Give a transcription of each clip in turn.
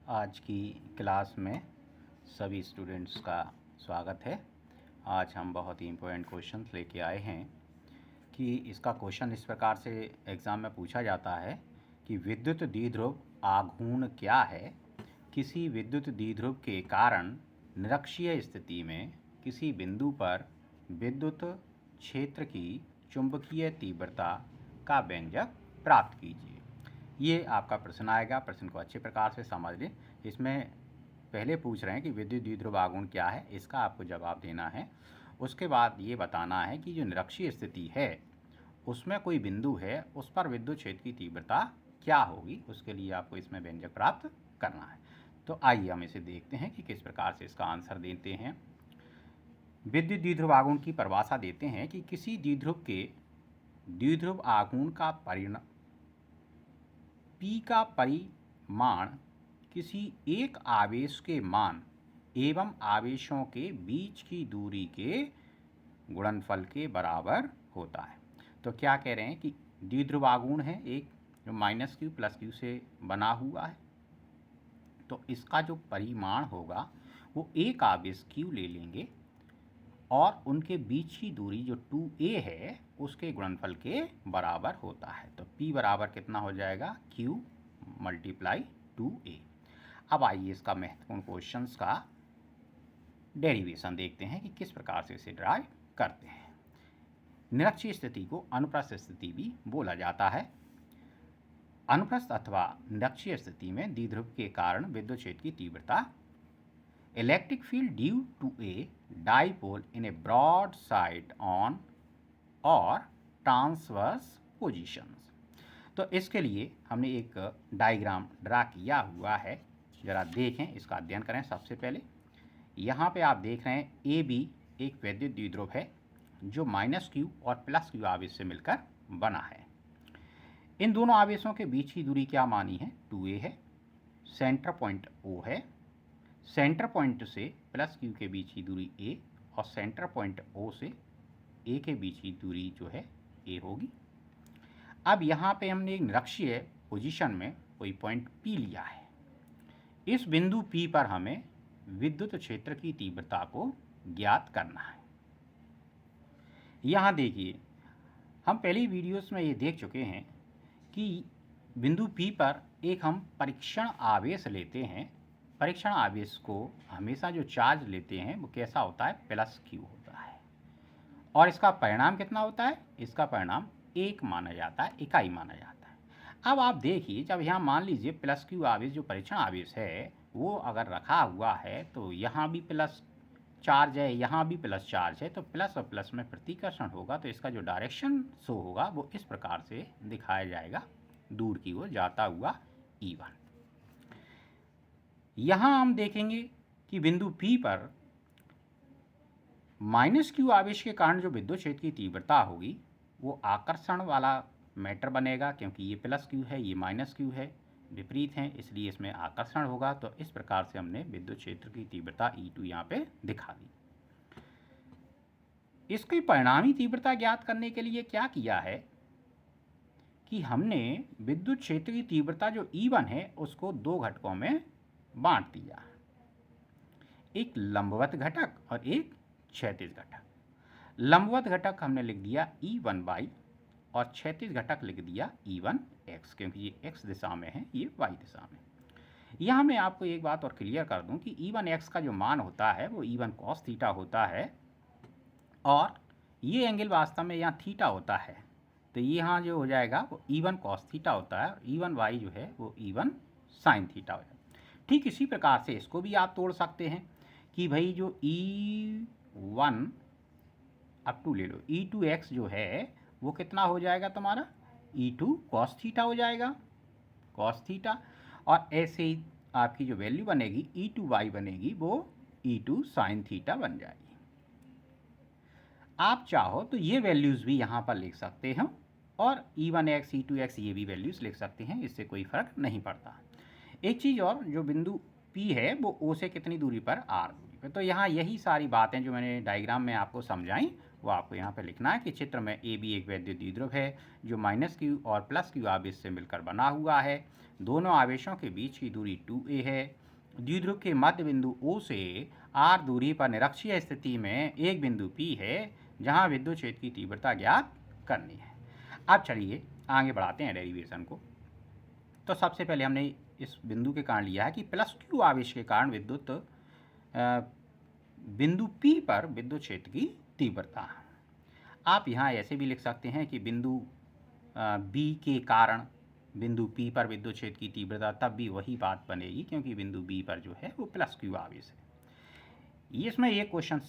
आज की क्लास में सभी स्टूडेंट्स का स्वागत है। आज हम बहुत ही इम्पोर्टेंट क्वेश्चन लेके आए हैं कि इसका क्वेश्चन इस प्रकार से एग्ज़ाम में पूछा जाता है कि विद्युत द्विध्रुव आघूर्ण क्या है। किसी विद्युत द्विध्रुव के कारण निरक्षीय स्थिति में किसी बिंदु पर विद्युत क्षेत्र की चुंबकीय तीव्रता का व्यंजक प्राप्त कीजिए। ये आपका प्रश्न आएगा। प्रश्न को अच्छे प्रकार से समझ लें। इसमें पहले पूछ रहे हैं कि विद्युत द्विध्रुव आघूर्ण क्या है, इसका आपको जवाब देना है। उसके बाद ये बताना है कि जो निरक्षीय स्थिति है उसमें कोई बिंदु है, उस पर विद्युत क्षेत्र की तीव्रता क्या होगी, उसके लिए आपको इसमें व्यंजक प्राप्त करना है। तो आइए हम इसे देखते हैं कि किस प्रकार से इसका आंसर देते हैं। विद्युत द्विध्रुव आघूर्ण की परिभाषा देते हैं कि किसी द्विध्रुव के द्विध्रुव आघूर्ण का परिणाम P का परिमाण किसी एक आवेश के मान एवं आवेशों के बीच की दूरी के गुणनफल के बराबर होता है। तो क्या कह रहे हैं कि द्विध्रुव आघूर्ण है एक जो -q + q से बना हुआ है, तो इसका जो परिमाण होगा वो एक आवेश q ले लेंगे और उनके बीच की दूरी जो 2a है उसके गुणनफल के बराबर होता है। तो P बराबर कितना हो जाएगा, Q × 2a। अब आइए इसका महत्वपूर्ण क्वेश्चंस का डेरिवेशन देखते हैं कि किस प्रकार से इसे ड्राइव करते हैं। निरक्षीय स्थिति को अनुप्रस्थ स्थिति भी बोला जाता है। अनुप्रस्थ अथवा निरक्षीय स्थिति में द्विध्रुव के कारण विद्युत क्षेत्र की तीव्रता electric field due to a dipole in a broad side on और ट्रांसवर्स पोजीशंस। तो इसके लिए हमने एक डायग्राम ड्रा किया हुआ है, ज़रा देखें, इसका अध्ययन करें। सबसे पहले यहाँ पे आप देख रहे हैं ए बी एक विद्युत द्विध्रुव है जो -q और +q आवेश से मिलकर बना है। इन दोनों आवेशों के बीच की दूरी क्या मानी है, 2a है। सेंटर पॉइंट O है। सेंटर पॉइंट से +q के बीच की दूरी a और सेंटर पॉइंट O से a के बीच की दूरी जो है a होगी। अब यहाँ पे हमने एक निरक्षीय पोजीशन में कोई पॉइंट P लिया है। इस बिंदु P पर हमें विद्युत क्षेत्र की तीव्रता को ज्ञात करना है। यहाँ देखिए, हम पहली वीडियोस में ये देख चुके हैं कि बिंदु P पर एक हम परीक्षण आवेश लेते हैं। परीक्षण आवेश को हमेशा जो चार्ज लेते हैं वो कैसा होता है, +q होता है। और इसका परिणाम कितना होता है, इसका परिणाम 1 माना जाता है, इकाई माना जाता है। अब आप देखिए, जब यहाँ मान लीजिए +q आवेश जो परीक्षण आवेश है वो अगर रखा हुआ है तो यहाँ भी प्लस चार्ज है, यहाँ भी प्लस चार्ज है, तो प्लस और प्लस में प्रतिकर्षण होगा। तो इसका जो डायरेक्शन शो होगा वो इस प्रकार से दिखाया जाएगा, दूर की ओर जाता हुआ E1। यहाँ हम देखेंगे कि बिंदु P पर -q आवेश के कारण जो विद्युत क्षेत्र की तीव्रता होगी वो आकर्षण वाला मैटर बनेगा, क्योंकि ये +q है, ये -q है, विपरीत हैं, इसलिए इसमें आकर्षण होगा। तो इस प्रकार से हमने विद्युत क्षेत्र की तीव्रता E2 यहाँ पे दिखा दी। इसकी परिणामी तीव्रता ज्ञात करने के लिए क्या किया है कि हमने विद्युत क्षेत्र की तीव्रता जो E1 है उसको 2 घटकों में बांट दिया, एक लंबवत घटक और एक क्षैतिज घटक। लंबवत घटक हमने लिख दिया E1y और क्षैतिज घटक लिख दिया E1x, क्योंकि ये x दिशा में है, ये y दिशा में। यहाँ मैं आपको एक बात और क्लियर कर दूं कि E1x का जो मान होता है वो E1 cos थीटा होता है और ये एंगल वास्तव में यहाँ थीटा होता है। तो ये यहाँ जो हो जाएगा वो E1 cos थीटा होता है और E1y जो है वो E1 sin थीटा हो जाएगा। ठीक इसी प्रकार से इसको भी आप तोड़ सकते हैं कि भाई जो E1 अप टू ले लो, E2x जो है वो कितना हो जाएगा तुम्हारा, E2 cos थीटा हो जाएगा, cos थीटा। और ऐसे ही आपकी जो वैल्यू बनेगी E2y बनेगी वो E2 sin थीटा बन जाएगी। आप चाहो तो ये वैल्यूज़ भी यहाँ पर लिख सकते हैं और E1x E2x ये भी वैल्यूज़ लिख सकते हैं, इससे कोई फ़र्क नहीं पड़ता। एक चीज़ और, जो बिंदु P है वो O से कितनी दूरी पर, R दूरी पर। तो यहाँ यही सारी बातें जो मैंने डायग्राम में आपको समझाई वो आपको यहाँ पे लिखना है कि चित्र में ए बी एक वैद्युत द्विध्रुव है जो -q और +q आवेश से मिलकर बना हुआ है। दोनों आवेशों के बीच की दूरी 2a है। द्विध्रुव के मध्य बिंदु O से r दूरी पर निरक्षीय स्थिति में एक बिंदु P है जहाँ विद्युत क्षेत्र की तीव्रता ज्ञात करनी है। अब चलिए आगे बढ़ाते हैं डेरिवेशन को। तो सबसे पहले हमने इस बिंदु के कारण लिया है कि +q आवेश के कारण विद्युत बिंदु P पर विद्युत क्षेत्र की तीव्रता। आप यहाँ ऐसे भी लिख सकते हैं कि बिंदु B के कारण बिंदु P पर विद्युत क्षेत्र की तीव्रता, तब भी वही बात बनेगी क्योंकि बिंदु B पर जो है वो +q आवेश है। इसमें ये क्वेश्चन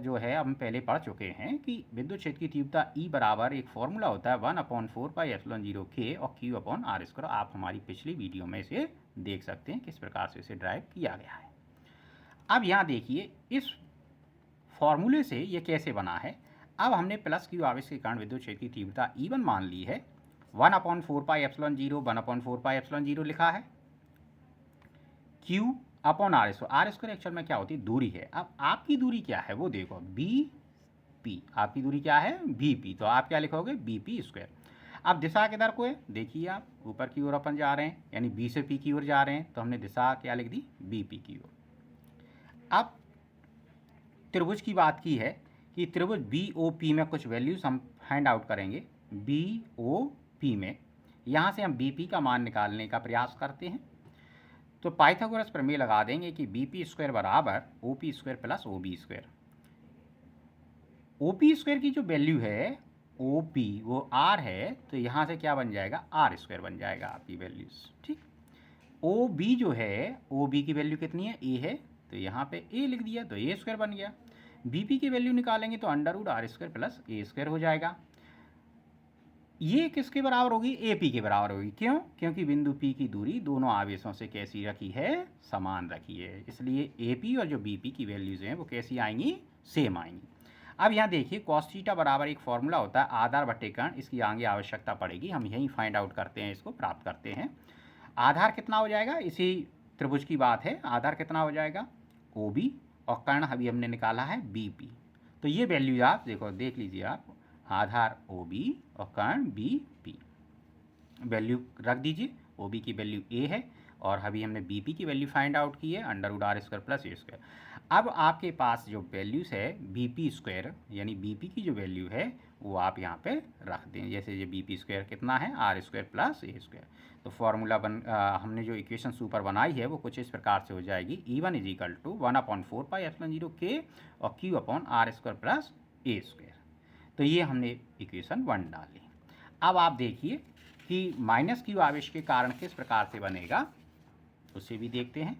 जो है हम पहले पढ़ चुके हैं कि विद्युत क्षेत्र की तीव्रता E बराबर एक फॉर्मूला होता है 1/4πε0K और Q/r²। आप हमारी पिछली वीडियो में इसे देख सकते हैं किस प्रकार से इसे ड्राइव किया गया है। अब यहाँ देखिए इस फॉर्मूले से ये कैसे बना है। अब हमने +q आवेश के कारण विद्युत क्षेत्र की तीव्रता E1 मान ली है। 1/4πε0 1/4πε0 लिखा है। Q/r², एक्चुअल में क्या होती है, दूरी है। अब आपकी दूरी क्या है वो देखो, BP। आपकी दूरी क्या है, BP। तो आप क्या लिखोगे, BP²। अब दिशा किधर को है, देखिए आप ऊपर की ओर अपन जा रहे हैं, यानी B से P की ओर जा रहे हैं, तो हमने दिशा क्या लिख दी, BP की ओर। अब त्रिभुज की बात की है कि त्रिभुज BOP में कुछ वैल्यूज हम फाइंड आउट करेंगे। BOP में यहाँ से हम BP का मान निकालने का प्रयास करते हैं। तो पाइथागोरस प्रमेय लगा देंगे कि BP² बराबर OP² + OB²। OP² की जो वैल्यू है OP वो R है, तो यहाँ से क्या बन जाएगा, R² बन जाएगा आपकी वैल्यूज। ठीक। OB जो है, OB की वैल्यू कितनी है, A है, तो यहाँ पे A लिख दिया तो A² बन गया। BP की वैल्यू निकालेंगे तो √R² + A² हो जाएगा। ये किसके बराबर होगी, AP के बराबर होगी। क्यों, क्योंकि बिंदु P की दूरी दोनों आवेशों से कैसी रखी है, समान रखी है, इसलिए AP और जो BP की वैल्यूज हैं वो कैसी आएंगी, सेम आएंगी। अब यहाँ देखिए cos थीटा बराबर एक फॉर्मूला होता है आधार बटे कर्ण, इसकी आगे आवश्यकता पड़ेगी, हम यहीं फाइंड आउट करते हैं, इसको प्राप्त करते हैं। आधार कितना हो जाएगा, इसी त्रिभुज की बात है, आधार कितना हो जाएगा OB और कर्ण अभी हमने निकाला है BP। तो ये वैल्यू आप देखो, देख लीजिए आप, आधार OB और कर्ण BP। वैल्यू रख दीजिए, OB की वैल्यू A है और अभी हमने BP की वैल्यू फाइंड आउट की है √R² + A²। अब आपके पास जो वैल्यूज है BP² यानी BP की जो वैल्यू है वो आप यहाँ पे रख दें। जैसे ये BP² कितना है, R² + A²। तो फॉर्मूला हमने जो इक्वेशन ऊपर बनाई है वो कुछ इस प्रकार से हो जाएगी, E1 = 1/4πε0K और Q/r² + A²। तो ये हमने इक्वेशन 1 डाली। अब आप देखिए कि -q आवेश के कारण किस प्रकार से बनेगा, उसे भी देखते हैं।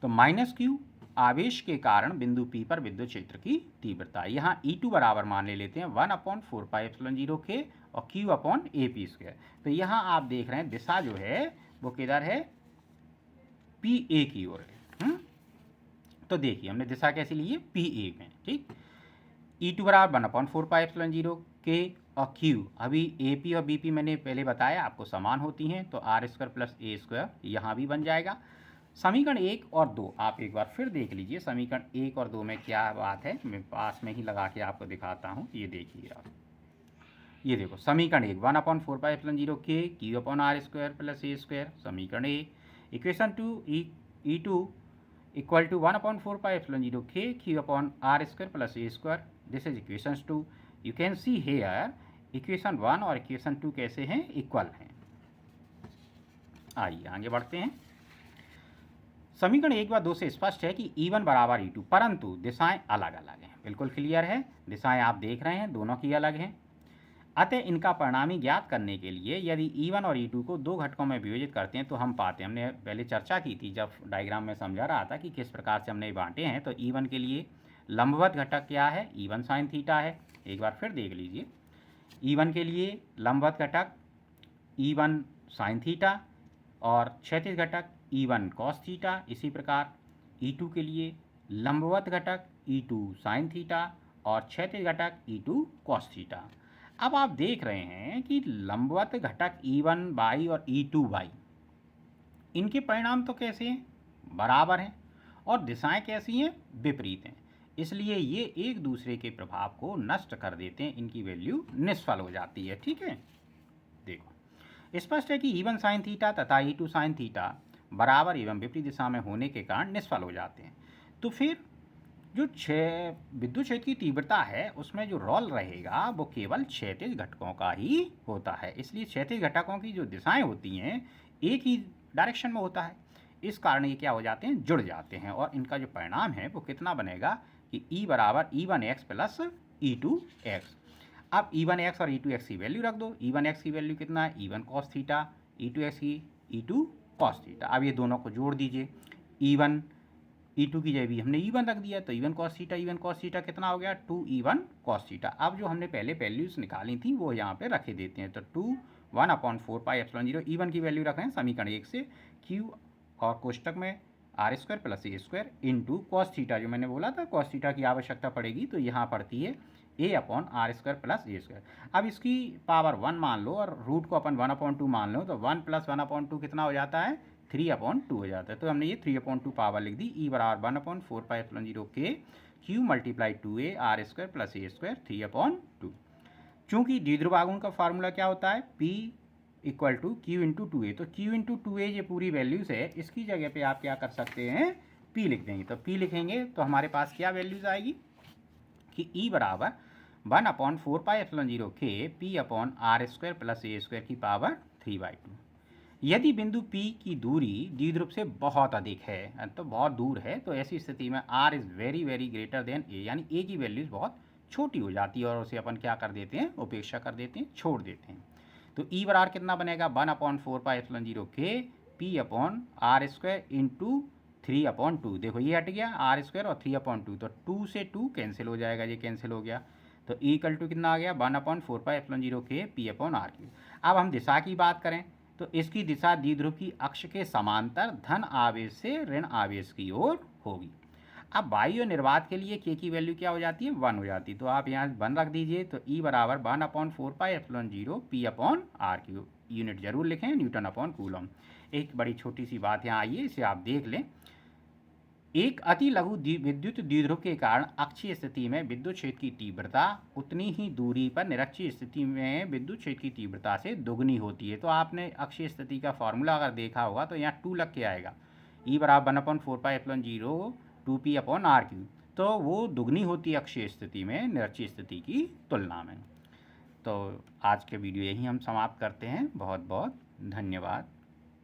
तो -q आवेश के कारण बिंदु P पर विद्युत क्षेत्र की तीव्रता, यहाँ E2 बराबर मान लेते हैं 1/4πε0K और Q/AP²। तो यहाँ आप देख रहे हैं दिशा जो है वो किधर है, PA की ओर है। तो देखिए हमने दिशा कैसी ली है, PA में। ठीक। E2 बराबर 1/4πε0K और Q, अभी AP और BP मैंने पहले बताया आपको समान होती हैं, तो R² + A² यहाँ भी बन जाएगा। समीकरण 1 और 2 आप एक बार फिर देख लीजिए, समीकरण 1 और 2 में क्या बात है, मैं पास में ही लगा के आपको दिखाता हूँ। ये देखिए आप, ये देखो समीकरण 1 1/4πε0K Q/r² + A², समीकरण 1। Equation 2 E2 = 1/4πε0K Q/r² + A²। This is equation 2। You can see here equation 1 और इक्वेशन 2 कैसे हैं, इक्वल हैं। आइए आगे बढ़ते हैं। समीकरण 1 व 2 से स्पष्ट है कि E1 बराबर E2, परंतु दिशाएं अलग अलग हैं। बिल्कुल क्लियर है, दिशाएं आप देख रहे हैं दोनों की अलग हैं। अतः इनका परिणामी ज्ञात करने के लिए यदि E1 और E2 को दो घटकों में विभाजित करते हैं तो हम पाते हैं, हमने पहले चर्चा की थी जब डायग्राम में समझा रहा था कि किस प्रकार से हमने बांटे हैं। तो E1 के लिए लंबवत घटक क्या है, E1 sin थीटा है। एक बार फिर देख लीजिए, E1 के लिए लंबवत घटक E1 sin थीटा और क्षैतिज घटक E1 cos थीटा। इसी प्रकार E2 के लिए लंबवत घटक E2 sin थीटा और क्षैतिज घटक E2 cos थीटा। अब आप देख रहे हैं कि लंबवत घटक E1y और E2y, इनके परिणाम तो कैसे हैं, बराबर हैं, और दिशाएं कैसी हैं, विपरीत हैं। इसलिए ये एक दूसरे के प्रभाव को नष्ट कर देते हैं, इनकी वैल्यू निष्फल हो जाती है। ठीक है, देखो स्पष्ट है कि E1 साइन थीटा तथा E2 साइन थीटा बराबर एवं विपरीत दिशा में होने के कारण निष्फल हो जाते हैं। तो फिर जो विद्युत क्षेत्र की तीव्रता है उसमें जो रोल रहेगा वो केवल क्षैतिज घटकों का ही होता है। इसलिए क्षैतिज घटकों की जो दिशाएं होती हैं एक ही डायरेक्शन में होता है। इस कारण ये क्या हो जाते हैं, जुड़ जाते हैं, और इनका जो परिणाम है वो कितना बनेगा कि E बराबर E1x प्लस E2x। अब E1x और E2x की वैल्यू रख दो। E1x की वैल्यू कितना है, E1 cos थीटा, E2x की E2 cos थीटा। अब ये दोनों को जोड़ दीजिए। E1 E2 की जगह भी हमने E1 रख दिया, तो E1 cos थीटा कितना हो गया, 2E1 cos थीटा। अब जो हमने पहले वैल्यूज निकाली थी वो यहाँ पे रखे देते हैं, तो 2 1/4πε0 E1 की वैल्यू रख रहे हैं समीकरण 1 से, Q और कोष्टक में R² plus A² into cos theta, जो मैंने बोला था कॉस थीटा की आवश्यकता पड़ेगी, तो यहाँ पड़ती है A/R² प्लस A²। अब इसकी पावर 1 मान लो और रूट को अपन 1/2 मान लो, तो 1 + 1/2 कितना हो जाता है, 3/2 हो जाता है। तो हमने ये 3/2 पावर लिख दी। E बराबर 1/4πε0 के Q multiply 2A R² plus A² 3/2। चूँकि द्विध्रुव आघूर्ण का फार्मूला क्या होता है, P equal to Q into 2A, तो Q इंटू 2A ये पूरी वैल्यूज़ है, इसकी जगह पे आप क्या कर सकते हैं, P लिख देंगे। तो P लिखेंगे तो हमारे पास क्या वैल्यूज़ आएगी कि E बराबर 1/4πε0 के P/R² प्लस A² की पावर 3/2। यदि बिंदु P की दूरी द्विध्रुव से बहुत अधिक है, तो बहुत दूर है, तो ऐसी स्थिति में R is very very greater than A, यानी A की वैल्यूज़ बहुत छोटी हो जाती है और उसे अपन क्या कर देते हैं, उपेक्षा कर देते हैं, छोड़ देते हैं। तो E बराबर कितना बनेगा, 1/4πε0 के P/R² इंटू 3/2। देखो ये हट गया R² और 3/2, तो 2 से 2 कैंसिल हो जाएगा, ये कैंसिल हो गया, तो E इक्वल टू कितना आ गया, 1/4πε0 के P/R³। अब हम दिशा की बात करें तो इसकी दिशा द्विध्रुव की अक्ष के समांतर धन आवेश से ऋण आवेश की ओर होगी। अब वायु निर्वात के लिए K की वैल्यू क्या हो जाती है, 1 हो जाती है, तो आप यहाँ 1 रख दीजिए। तो E बराबर 1/4πε0 P/R³। यूनिट जरूर लिखें, न्यूटन अपॉन कूलम। एक बड़ी छोटी सी बात यहाँ आई है, इसे आप देख लें। एक अति लघु विद्युत द्विध्रुव के कारण अक्षीय स्थिति में विद्युत क्षेत्र की तीव्रता उतनी ही दूरी पर निरक्षीय स्थिति में विद्युत क्षेत्र की तीव्रता से दोगुनी होती है। तो आपने अक्षीय स्थिति का फॉर्मूला अगर देखा होगा तो यहाँ 2 लग के आएगा, E बराबर 1/4πε0 2P/R³, तो वो दुगनी होती है अक्षीय स्थिति में निरक्षीय स्थिति की तुलना में। तो आज के वीडियो यही हम समाप्त करते हैं। बहुत बहुत धन्यवाद।